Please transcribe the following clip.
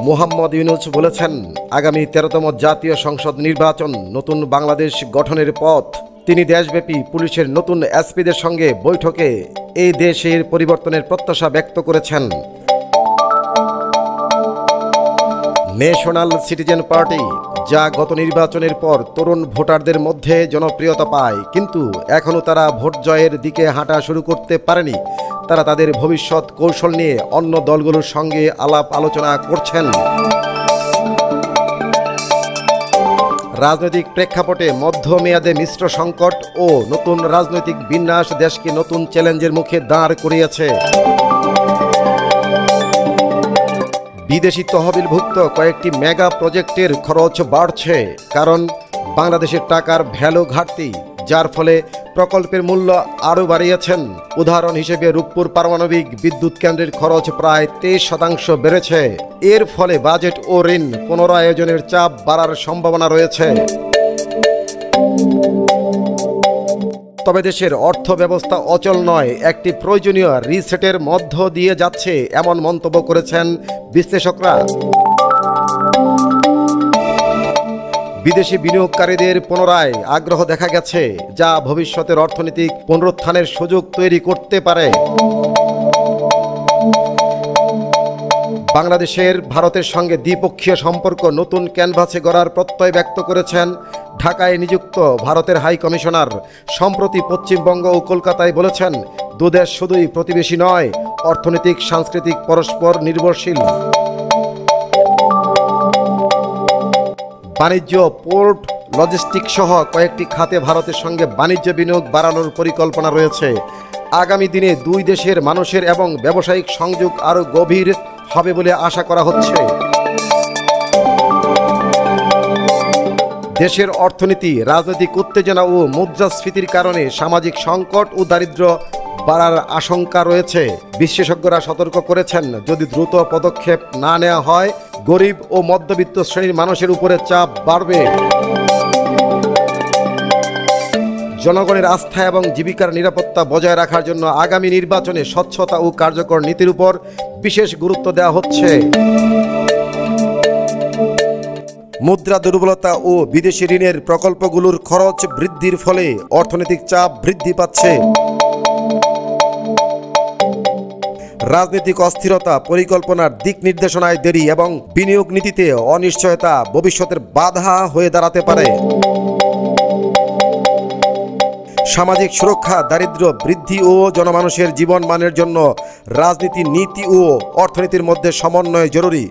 মোহাম্মদ ইউনূস বলেছেন, আগামী 13তম জাতীয় সংসদ নির্বাচন নতুন বাংলাদেশ গঠনের পথ। তিনি দেশব্যাপী পুলিশের নতুন এসপিদের সঙ্গে বৈঠকে এই দেশের পরিবর্তনের প্রত্যাশা ব্যক্ত করেছেন। ন্যাশনাল সিটিজেন পার্টি, যা গত নির্বাচনের পর তরুণ ভোটারদের মধ্যে জনপ্রিয়তা পায়, কিন্তু এখনও তারা ভোট জয়ের দিকে হাঁটা শুরু করতে পারেনি। তারা তাদের ভবিষ্যৎ কৌশল নিয়ে অন্য দলগুলোর সঙ্গে আলাপ আলোচনা করছেন। রাজনৈতিক প্রেক্ষাপটে মধ্যমেয়াদে মিশ্র সংকট ও নতুন রাজনৈতিক বিন্যাস দেশকে নতুন চ্যালেঞ্জের মুখে দাঁড় করিয়েছে। বিদেশি তহবিলভুক্ত কয়েকটি মেগা প্রজেক্টের খরচ বাড়ছে, কারণ বাংলাদেশের টাকার ভ্যালু ঘাটতি, যার ফলে প্রকল্পের মূল্য আরও বাড়িয়েছেন। উদাহরণ হিসেবে রূপপুর পারমাণবিক বিদ্যুৎ কেন্দ্রের খরচ প্রায় 23% বেড়েছে। এর ফলে বাজেট ও ঋণ পুনরায়োজনের চাপ বাড়ার সম্ভাবনা রয়েছে। তবে দেশের অর্থ ব্যবস্থা অচল নয়, একটি প্রয়োজনীয় রিসেটের মধ্য দিয়ে যাচ্ছে, এমন মন্তব্য করেছেন বিশ্লেষকরা। বিদেশি বিনিয়োগকারীদের পুনরায় আগ্রহ দেখা গেছে, যা ভবিষ্যতের অর্থনৈতিক পুনরুত্থানের সুযোগ তৈরি করতে পারে। বাংলাদেশের ভারতের সঙ্গে দ্বিপক্ষীয় সম্পর্ক নতুন ক্যানভাসে গড়ার প্রত্যয় ব্যক্ত করেছেন ঢাকায় নিযুক্ত ভারতের হাই কমিশনার। সম্প্রতি পশ্চিমবঙ্গ ও কলকাতায় বলেছেন, দুদেশ শুধুই প্রতিবেশী নয়, অর্থনৈতিক সাংস্কৃতিক পরস্পর নির্ভরশীল। বাণিজ্য, পোর্ট, লজিস্টিক সহ কয়েকটি খাতে ভারতের সঙ্গে বাণিজ্য বিনিয়োগ বাড়ানোর পরিকল্পনা রয়েছে। আগামী দিনে দুই দেশের মানুষের এবং ব্যবসায়িক সংযোগ আরও গভীর হবে বলে আশা করা হচ্ছে। দেশের অর্থনীতি, রাজনৈতিক উত্তেজনা ও মুদ্রাস্ফীতির কারণে সামাজিক সংকট ও দারিদ্র্য বাড়ার আশঙ্কা রয়েছে। বিশেষজ্ঞরা সতর্ক করেছেন, যদি দ্রুত পদক্ষেপ না নেওয়া হয়, গরিব ও মধ্যবিত্ত শ্রেণীর মানুষের উপরে চাপ বাড়বে। জনগণের আস্থা এবং জীবিকার নিরাপত্তা বজায় রাখার জন্য আগামী নির্বাচনে স্বচ্ছতা ও কার্যকর নীতির উপর বিশেষ গুরুত্ব দেওয়া হচ্ছে। মুদ্রা দুর্বলতা ও বিদেশি ঋণের প্রকল্পগুলোর খরচ বৃদ্ধির ফলে অর্থনৈতিক চাপ বৃদ্ধি পাচ্ছে। রাজনৈতিক অস্থিরতা, পরিকল্পনার দিক নির্দেশনায় দেরি এবং বিনিয়োগ নীতিতে অনিশ্চয়তা ভবিষ্যতের বাধা হয়ে দাঁড়াতে পারে। সামাজিক সুরক্ষা, দারিদ্র্য বৃদ্ধি ও জনমানুষের জীবনমানের জন্য রাজনীতি, নীতি ও অর্থনীতির মধ্যে সমন্বয় জরুরি।